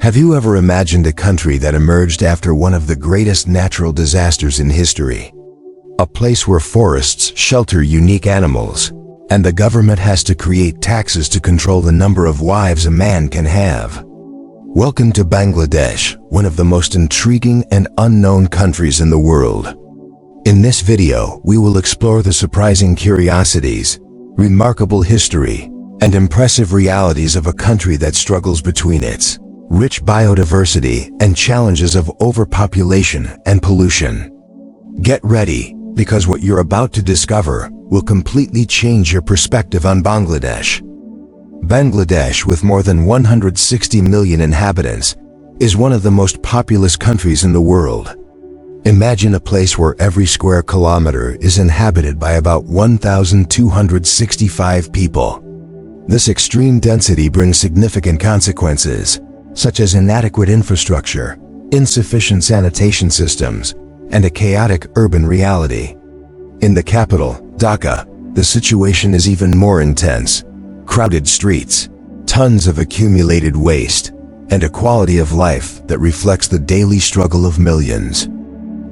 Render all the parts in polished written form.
Have you ever imagined a country that emerged after one of the greatest natural disasters in history? A place where forests shelter unique animals, and the government has to create taxes to control the number of wives a man can have. Welcome to Bangladesh, one of the most intriguing and unknown countries in the world. In this video, we will explore the surprising curiosities, remarkable history, and impressive realities of a country that struggles between its rich biodiversity and challenges of overpopulation and pollution. Get ready, because what you're about to discover will completely change your perspective on Bangladesh. Bangladesh, with more than 160 million inhabitants, is one of the most populous countries in the world. Imagine a place where every square kilometer is inhabited by about 1,265 people. This extreme density brings significant consequences, such as inadequate infrastructure, insufficient sanitation systems, and a chaotic urban reality. In the capital, Dhaka, the situation is even more intense. Crowded streets, tons of accumulated waste, and a quality of life that reflects the daily struggle of millions.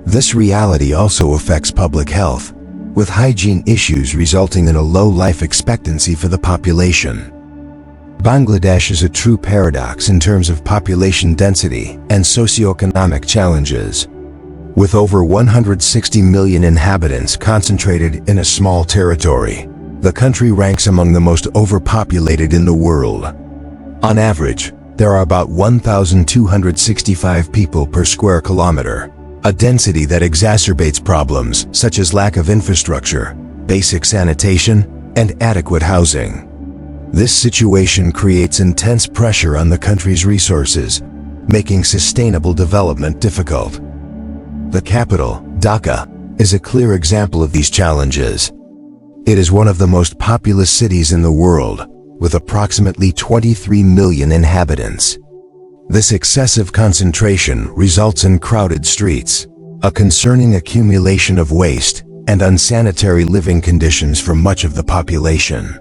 This reality also affects public health, with hygiene issues resulting in a low life expectancy for the population. Bangladesh is a true paradox in terms of population density and socioeconomic challenges. With over 160 million inhabitants concentrated in a small territory, the country ranks among the most overpopulated in the world. On average, there are about 1,265 people per square kilometer, a density that exacerbates problems such as lack of infrastructure, basic sanitation, and adequate housing. This situation creates intense pressure on the country's resources, making sustainable development difficult. The capital, Dhaka, is a clear example of these challenges. It is one of the most populous cities in the world, with approximately 23 million inhabitants. This excessive concentration results in crowded streets, a concerning accumulation of waste, and unsanitary living conditions for much of the population.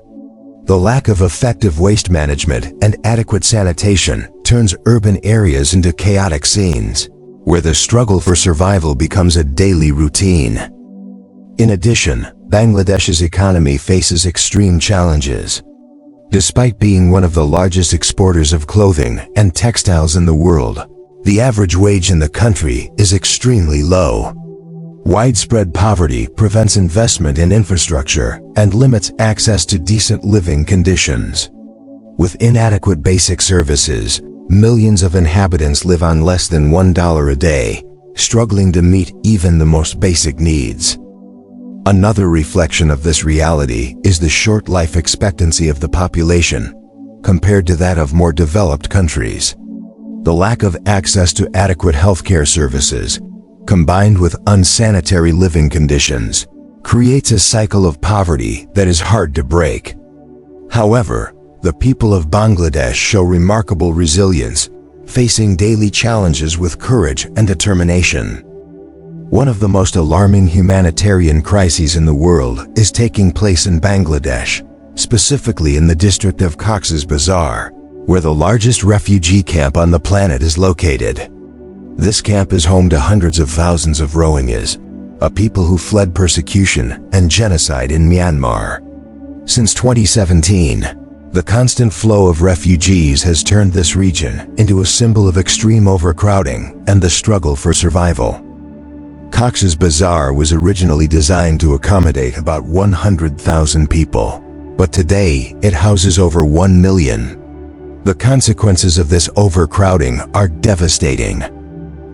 The lack of effective waste management and adequate sanitation turns urban areas into chaotic scenes, where the struggle for survival becomes a daily routine. In addition, Bangladesh's economy faces extreme challenges. Despite being one of the largest exporters of clothing and textiles in the world, the average wage in the country is extremely low. Widespread poverty prevents investment in infrastructure and limits access to decent living conditions. With inadequate basic services, millions of inhabitants live on less than $1 a day, struggling to meet even the most basic needs. Another reflection of this reality is the short life expectancy of the population, compared to that of more developed countries. The lack of access to adequate healthcare services, combined with unsanitary living conditions, creates a cycle of poverty that is hard to break. However, the people of Bangladesh show remarkable resilience, facing daily challenges with courage and determination. One of the most alarming humanitarian crises in the world is taking place in Bangladesh, specifically in the district of Cox's Bazar, where the largest refugee camp on the planet is located. This camp is home to hundreds of thousands of Rohingyas, a people who fled persecution and genocide in Myanmar. Since 2017, the constant flow of refugees has turned this region into a symbol of extreme overcrowding and the struggle for survival. Cox's Bazar was originally designed to accommodate about 100,000 people, but today it houses over 1 million. The consequences of this overcrowding are devastating.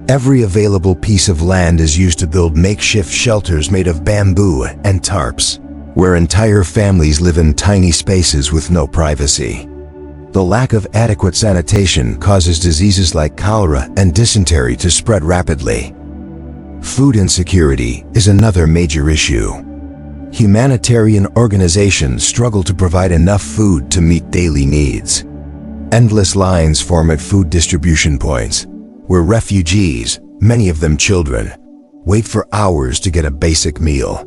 Every available piece of land is used to build makeshift shelters made of bamboo and tarps, where entire families live in tiny spaces with no privacy. The lack of adequate sanitation causes diseases like cholera and dysentery to spread rapidly. Food insecurity is another major issue. Humanitarian organizations struggle to provide enough food to meet daily needs. Endless lines form at food distribution points, where refugees, many of them children, wait for hours to get a basic meal.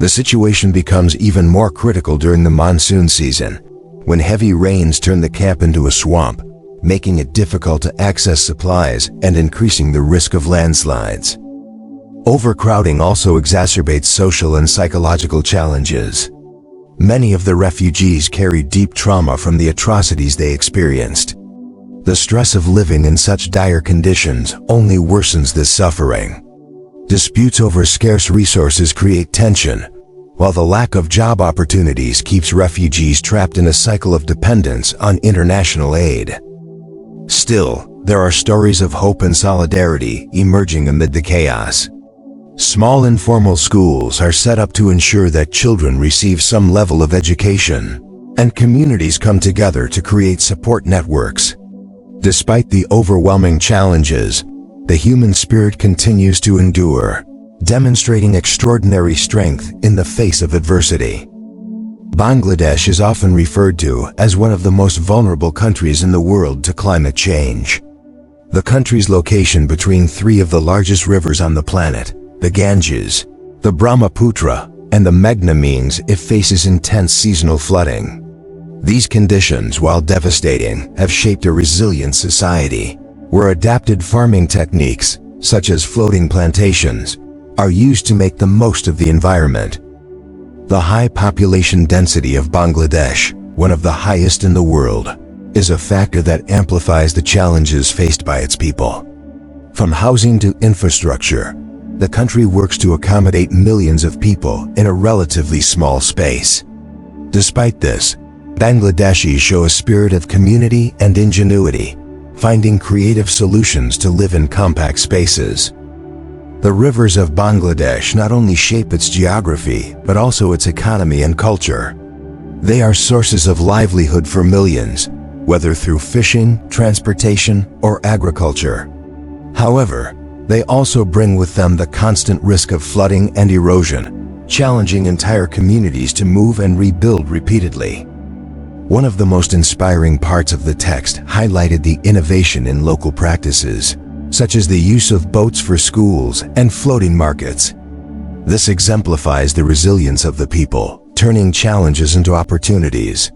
The situation becomes even more critical during the monsoon season, when heavy rains turn the camp into a swamp, making it difficult to access supplies and increasing the risk of landslides. Overcrowding also exacerbates social and psychological challenges. Many of the refugees carry deep trauma from the atrocities they experienced. The stress of living in such dire conditions only worsens this suffering. Disputes over scarce resources create tension, while the lack of job opportunities keeps refugees trapped in a cycle of dependence on international aid. Still, there are stories of hope and solidarity emerging amid the chaos. Small informal schools are set up to ensure that children receive some level of education, and communities come together to create support networks. Despite the overwhelming challenges, the human spirit continues to endure, demonstrating extraordinary strength in the face of adversity. Bangladesh is often referred to as one of the most vulnerable countries in the world to climate change. The country's location between three of the largest rivers on the planet, the Ganges, the Brahmaputra, and the Meghna, means it faces intense seasonal flooding. These conditions, while devastating, have shaped a resilient society, where adapted farming techniques, such as floating plantations, are used to make the most of the environment. The high population density of Bangladesh, one of the highest in the world, is a factor that amplifies the challenges faced by its people. From housing to infrastructure, the country works to accommodate millions of people in a relatively small space. Despite this, Bangladeshis show a spirit of community and ingenuity, finding creative solutions to live in compact spaces. The rivers of Bangladesh not only shape its geography, but also its economy and culture. They are sources of livelihood for millions, whether through fishing, transportation, or agriculture. However, they also bring with them the constant risk of flooding and erosion, challenging entire communities to move and rebuild repeatedly. One of the most inspiring parts of the text highlighted the innovation in local practices, such as the use of boats for schools and floating markets. This exemplifies the resilience of the people, turning challenges into opportunities.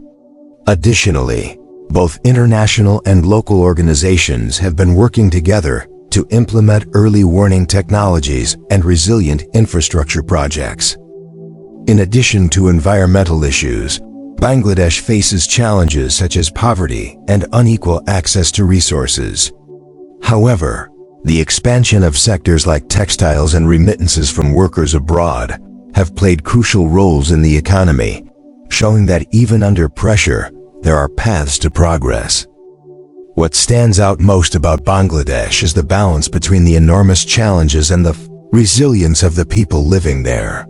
Additionally, both international and local organizations have been working together to implement early warning technologies and resilient infrastructure projects. In addition to environmental issues, Bangladesh faces challenges such as poverty and unequal access to resources. However, the expansion of sectors like textiles and remittances from workers abroad have played crucial roles in the economy, showing that even under pressure, there are paths to progress. What stands out most about Bangladesh is the balance between the enormous challenges and the resilience of the people living there.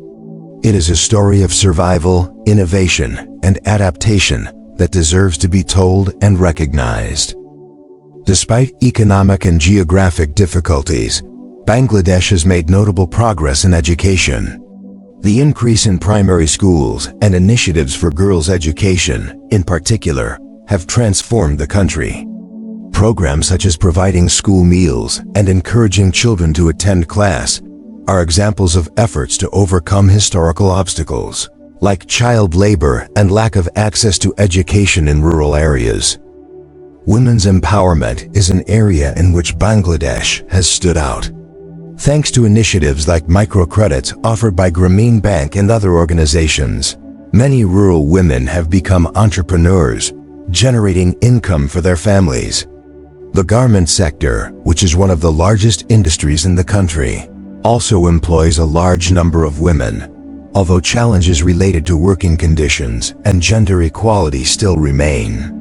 It is a story of survival, innovation, and adaptation that deserves to be told and recognized. Despite economic and geographic difficulties, Bangladesh has made notable progress in education. The increase in primary schools and initiatives for girls' education, in particular, have transformed the country. Programs such as providing school meals and encouraging children to attend class are examples of efforts to overcome historical obstacles, like child labor and lack of access to education in rural areas. Women's empowerment is an area in which Bangladesh has stood out. Thanks to initiatives like microcredits offered by Grameen Bank and other organizations, many rural women have become entrepreneurs, generating income for their families. The garment sector, which is one of the largest industries in the country, also employs a large number of women, although challenges related to working conditions and gender equality still remain.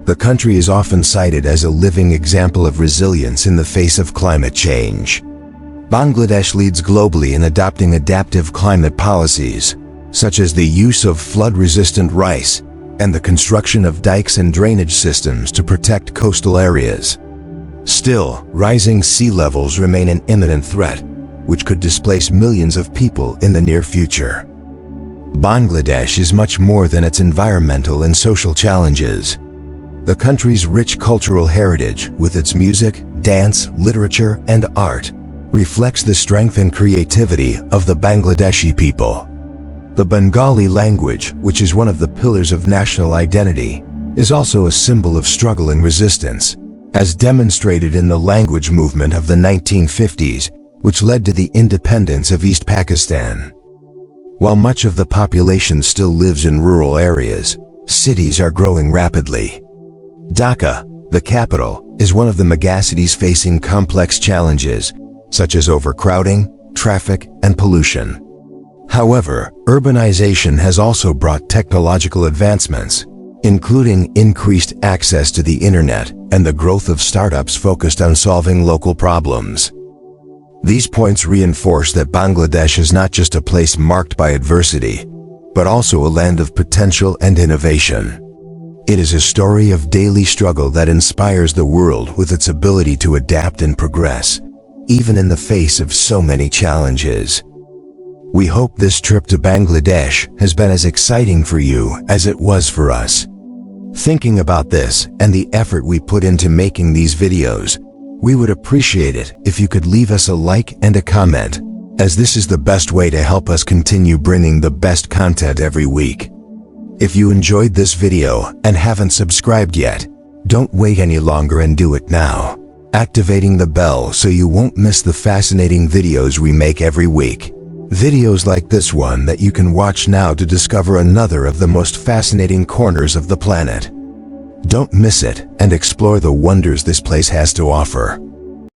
The country is often cited as a living example of resilience in the face of climate change. Bangladesh leads globally in adopting adaptive climate policies, such as the use of flood-resistant rice and the construction of dikes and drainage systems to protect coastal areas. Still, rising sea levels remain an imminent threat, which could displace millions of people in the near future. Bangladesh is much more than its environmental and social challenges. The country's rich cultural heritage, with its music, dance, literature, and art, reflects the strength and creativity of the Bangladeshi people. The Bengali language, which is one of the pillars of national identity, is also a symbol of struggle and resistance, as demonstrated in the language movement of the 1950s, which led to the independence of East Pakistan. While much of the population still lives in rural areas, cities are growing rapidly. Dhaka, the capital, is one of the megacities facing complex challenges, such as overcrowding, traffic, and pollution. However, urbanization has also brought technological advancements, including increased access to the internet and the growth of startups focused on solving local problems. These points reinforce that Bangladesh is not just a place marked by adversity, but also a land of potential and innovation. It is a story of daily struggle that inspires the world with its ability to adapt and progress, even in the face of so many challenges. We hope this trip to Bangladesh has been as exciting for you as it was for us. Thinking about this and the effort we put into making these videos, we would appreciate it if you could leave us a like and a comment, as this is the best way to help us continue bringing the best content every week. If you enjoyed this video and haven't subscribed yet, don't wait any longer and do it now, activating the bell so you won't miss the fascinating videos we make every week. Videos like this one that you can watch now to discover another of the most fascinating corners of the planet. Don't miss it and explore the wonders this place has to offer.